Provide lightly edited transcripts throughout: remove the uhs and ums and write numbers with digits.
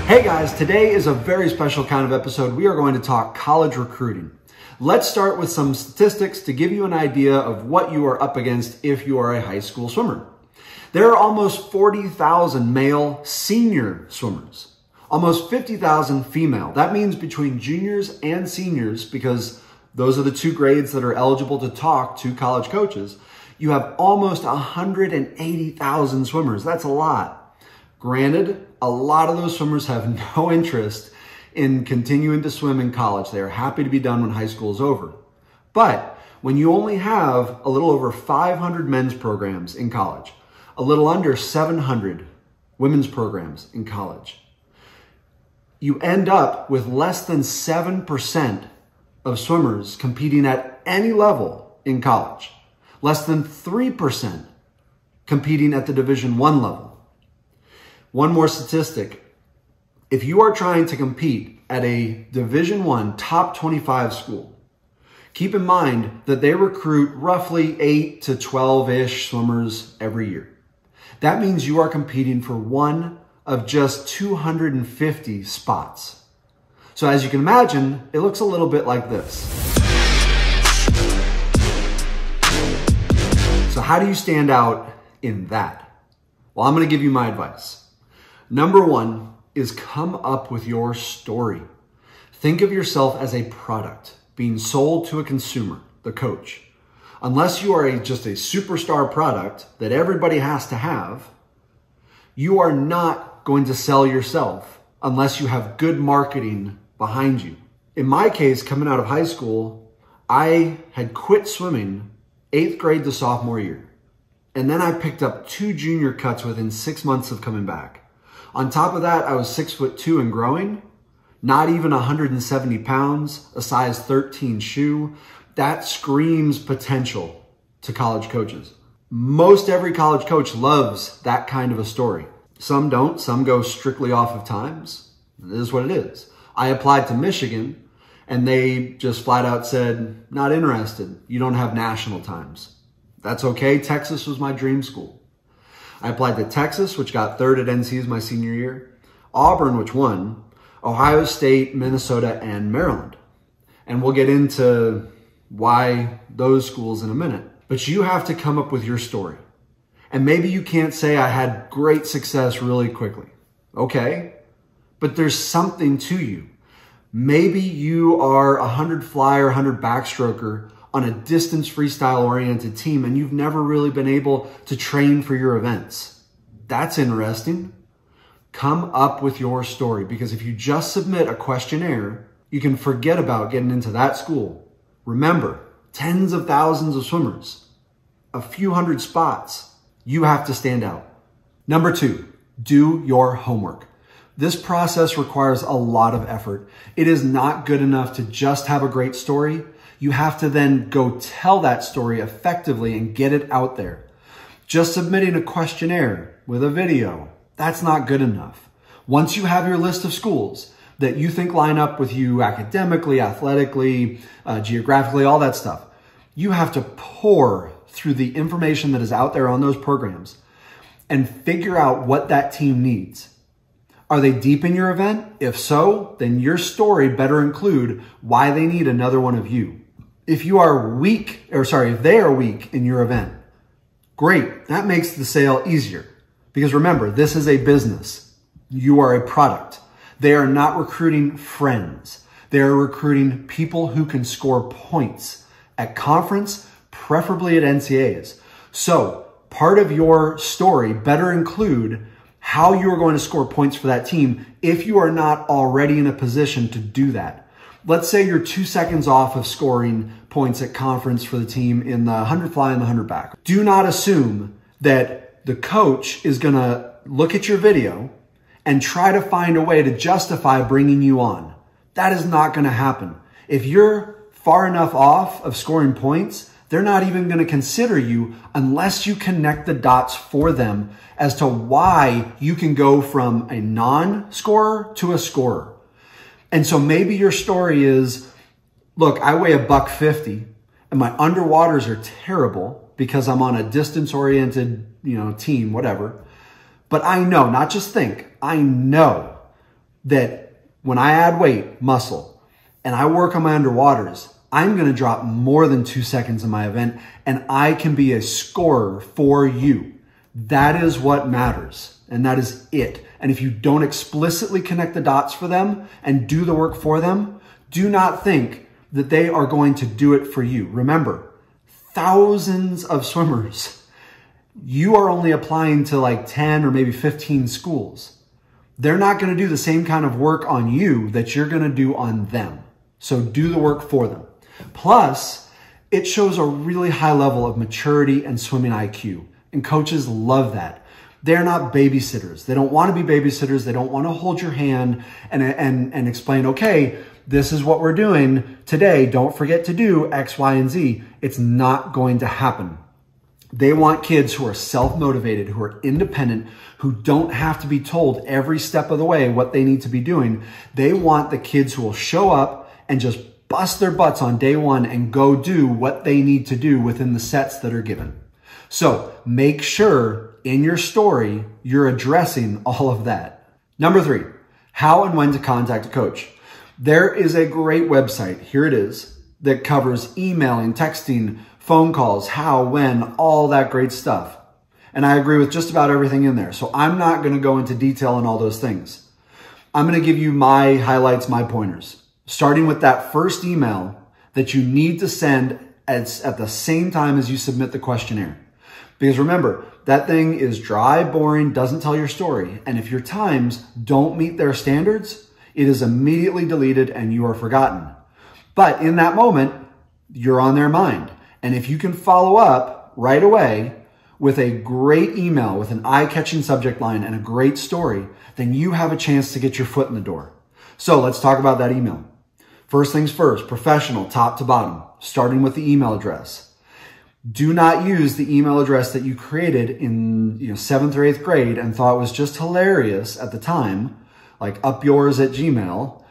Hey guys, today is a very special kind of episode. We are going to talk college recruiting. Let's start with some statistics to give you an idea of what you are up against if you are a high school swimmer. There are almost 40,000 male senior swimmers, almost 50,000 female. That means between juniors and seniors, because those are the two grades that are eligible to talk to college coaches, you have almost 180,000 swimmers. That's a lot. Granted, a lot of those swimmers have no interest in continuing to swim in college. They are happy to be done when high school is over. But when you only have a little over 500 men's programs in college, a little under 700 women's programs in college, you end up with less than 7% of swimmers competing at any level in college, less than 3% competing at the Division I level. One more statistic. If you are trying to compete at a Division I top 25 school, keep in mind that they recruit roughly 8 to 12-ish swimmers every year. That means you are competing for one of just 250 spots. So as you can imagine, it looks a little bit like this. So how do you stand out in that? Well, I'm going to give you my advice. Number one is come up with your story. Think of yourself as a product being sold to a consumer, the coach. Unless you are just a superstar product that everybody has to have, you are not going to sell yourself unless you have good marketing behind you. In my case, coming out of high school, I had quit swimming 8th grade to sophomore year. And then I picked up 2 junior cuts within 6 months of coming back. On top of that, I was 6'2" and growing, not even 170 pounds, a size 13 shoe. That screams potential to college coaches. Most every college coach loves that kind of a story. Some don't, some go strictly off of times. It is what it is. I applied to Michigan and they just flat out said, not interested. You don't have national times. That's okay. Texas was my dream school. I applied to Texas, which got 3rd at NC's my senior year, Auburn, which won, Ohio State, Minnesota, and Maryland. And we'll get into why those schools in a minute. But you have to come up with your story. And maybe you can't say I had great success really quickly. Okay, but there's something to you. Maybe you are a 100 flyer, 100 backstroker on a distance freestyle oriented team and you've never really been able to train for your events. That's interesting. Come up with your story, because if you just submit a questionnaire, you can forget about getting into that school. Remember, tens of thousands of swimmers, a few hundred spots. You have to stand out. Number 2, do your homework. This process requires a lot of effort. It is not good enough to just have a great story. You have to then go tell that story effectively and get it out there. Just submitting a questionnaire with a video, that's not good enough. Once you have your list of schools that you think line up with you academically, athletically, geographically, all that stuff, you have to pour through the information that is out there on those programs and figure out what that team needs. Are they deep in your event? If so, then your story better include why they need another one of you. If they are weak in your event, great. That makes the sale easier. Because remember, this is a business. You are a product. They are not recruiting friends. They are recruiting people who can score points at conference, preferably at NCAAs. So part of your story better include how you are going to score points for that team if you are not already in a position to do that. Let's say you're 2 seconds off of scoring points at conference for the team in the 100 fly and the 100 back. Do not assume that the coach is going to look at your video and try to find a way to justify bringing you on. That is not going to happen. If you're far enough off of scoring points, they're not even going to consider you unless you connect the dots for them as to why you can go from a non-scorer to a scorer. And so maybe your story is, look, I weigh $150 and my underwaters are terrible because I'm on a distance-oriented, team, whatever. But I know, not just think, I know that when I add weight, muscle, and I work on my underwaters, I'm going to drop more than 2 seconds in my event, and I can be a scorer for you. That is what matters, and that is it. And if you don't explicitly connect the dots for them and do the work for them, do not think that they are going to do it for you. Remember, thousands of swimmers. You are only applying to like 10 or maybe 15 schools. They're not going to do the same kind of work on you that you're going to do on them. So do the work for them. Plus, it shows a really high level of maturity and swimming IQ. And coaches love that. They're not babysitters. They don't want to be babysitters. They don't want to hold your hand and explain, okay, this is what we're doing today. Don't forget to do X, Y, and Z. It's not going to happen. They want kids who are self-motivated, who are independent, who don't have to be told every step of the way what they need to be doing. They want the kids who will show up and just bust their butts on day one and go do what they need to do within the sets that are given. So make sure in your story, you're addressing all of that. Number 3, how and when to contact a coach. There is a great website, here it is, that covers emailing, texting, phone calls, how, when, all that great stuff. And I agree with just about everything in there. So I'm not going to go into detail on all those things. I'm going to give you my highlights, my pointers, starting with that first email that you need to send at the same time as you submit the questionnaire. Because remember, that thing is dry, boring, doesn't tell your story. And if your times don't meet their standards, it is immediately deleted and you are forgotten. But in that moment, you're on their mind. And if you can follow up right away with a great email, with an eye-catching subject line and a great story, then you have a chance to get your foot in the door. So let's talk about that email. First things first, professional, top to bottom, starting with the email address. Do not use the email address that you created in 7th or 8th grade and thought was just hilarious at the time, like upyours@gmail.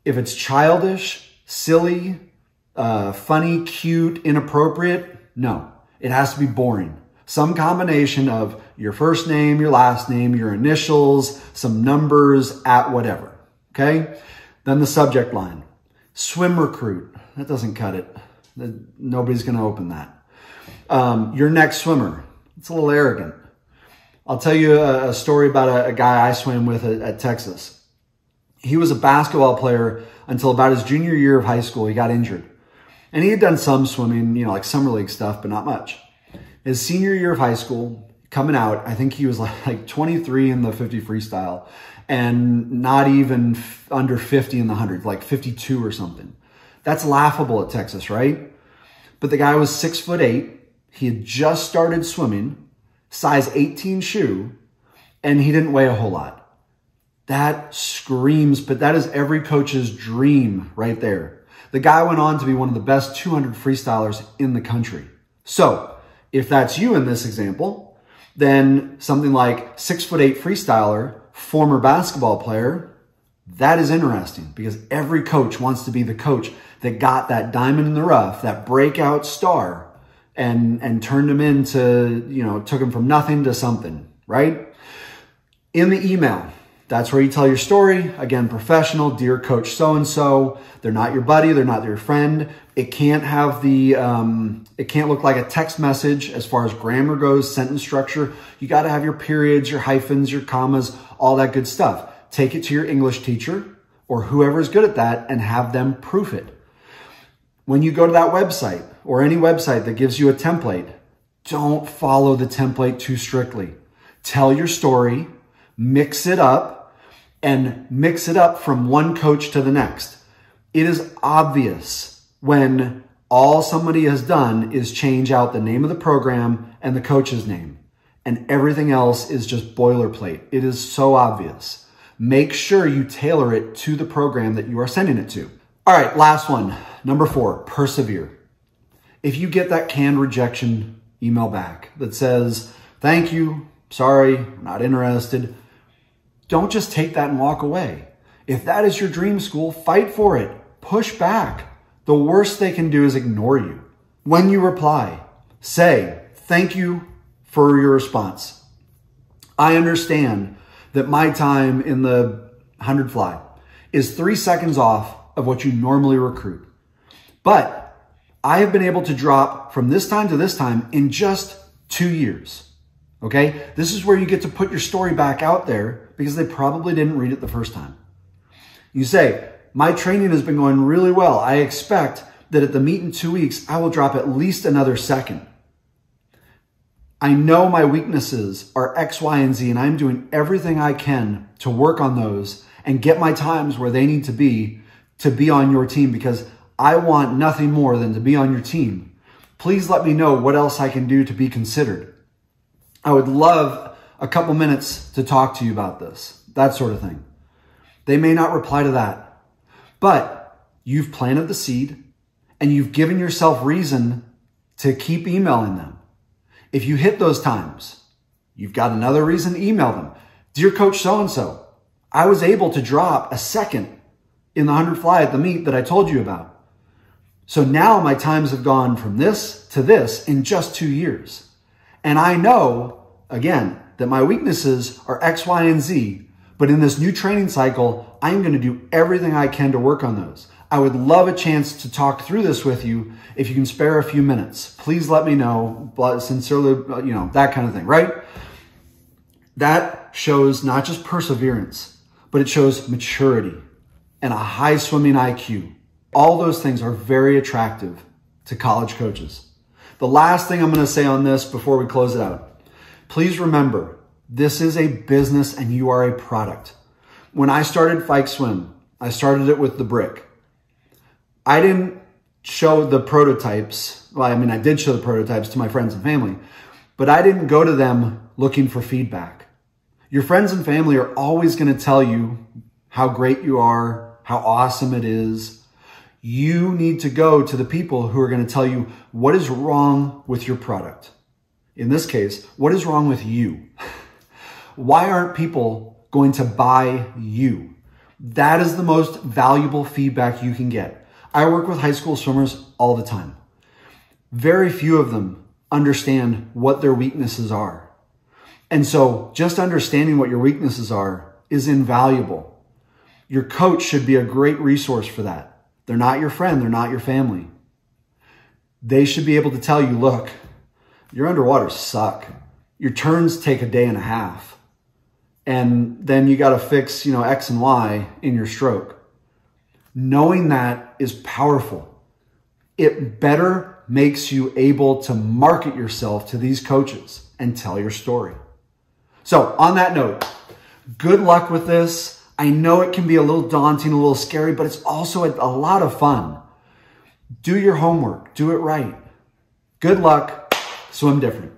If it's childish, silly, funny, cute, inappropriate, no. It has to be boring. Some combination of your first name, your last name, your initials, some numbers, at whatever, okay? Then the subject line. Swim recruit. That doesn't cut it. Nobody's going to open that. Your next swimmer. It's a little arrogant. I'll tell you a story about a guy I swam with at Texas. He was a basketball player until about his junior year of high school. He got injured. And he had done some swimming, like summer league stuff, but not much. His senior year of high school, coming out, I think he was like 23 in the 50 freestyle and not even under 50 in the 100, like 52 or something. That's laughable at Texas, right? But the guy was 6'8". He had just started swimming, size 18 shoe, and he didn't weigh a whole lot. That screams, but that is every coach's dream right there. The guy went on to be one of the best 200 freestylers in the country. So if that's you in this example, then something like 6'8" freestyler, former basketball player, that is interesting because every coach wants to be the coach that got that diamond in the rough, that breakout star, and turned him into, took him from nothing to something, right? In the email, that's where you tell your story. Again, professional, dear coach so-and-so. They're not your buddy. They're not your friend. It can't have it can't look like a text message as far as grammar goes, sentence structure. You got to have your periods, your hyphens, your commas, all that good stuff. Take it to your English teacher or whoever's good at that and have them proof it. When you go to that website or any website that gives you a template, don't follow the template too strictly. Tell your story, mix it up, and mix it up from one coach to the next. It is obvious when all somebody has done is change out the name of the program and the coach's name, and everything else is just boilerplate. It is so obvious. Make sure you tailor it to the program that you are sending it to. All right, last one. Number 4, persevere. If you get that canned rejection email back that says, thank you, sorry, not interested, don't just take that and walk away. If that is your dream school, fight for it. Push back. The worst they can do is ignore you. When you reply, say, thank you for your response. I understand that my time in the 100 fly is 3 seconds off of what you normally recruit. But I have been able to drop from this time to this time in just 2 years. Okay? This is where you get to put your story back out there because they probably didn't read it the first time. You say, my training has been going really well. I expect that at the meet in 2 weeks, I will drop at least another second. I know my weaknesses are X, Y, and Z, and I'm doing everything I can to work on those and get my times where they need to be on your team because I want nothing more than to be on your team. Please let me know what else I can do to be considered. I would love a couple minutes to talk to you about this, that sort of thing. They may not reply to that, but you've planted the seed and you've given yourself reason to keep emailing them. If you hit those times, you've got another reason to email them. Dear Coach so-and-so, I was able to drop a second in the 100 fly at the meet that I told you about. So now my times have gone from this to this in just 2 years. And I know, again, that my weaknesses are X, Y, and Z, but in this new training cycle, I'm going to do everything I can to work on those. I would love a chance to talk through this with you if you can spare a few minutes. Please let me know, sincerely, that kind of thing, right? That shows not just perseverance, but it shows maturity and a high swimming IQ. All those things are very attractive to college coaches. The last thing I'm going to say on this before we close it out, please remember, this is a business and you are a product. When I started Fike Swim, I started it with the brick. I didn't show the prototypes. Well, I mean, I did show the prototypes to my friends and family, but I didn't go to them looking for feedback. Your friends and family are always going to tell you how great you are, how awesome it is. You need to go to the people who are going to tell you what is wrong with your product. In this case, what is wrong with you? Why aren't people going to buy you? That is the most valuable feedback you can get. I work with high school swimmers all the time. Very few of them understand what their weaknesses are. And so just understanding what your weaknesses are is invaluable. Your coach should be a great resource for that. They're not your friend. They're not your family. They should be able to tell you, look, your underwaters suck. Your turns take a day and a half. And then you got to fix, X and Y in your stroke. Knowing that is powerful. It better makes you able to market yourself to these coaches and tell your story. So on that note, good luck with this. I know it can be a little daunting, a little scary, but it's also a lot of fun. Do your homework. Do it right. Good luck. Swim different.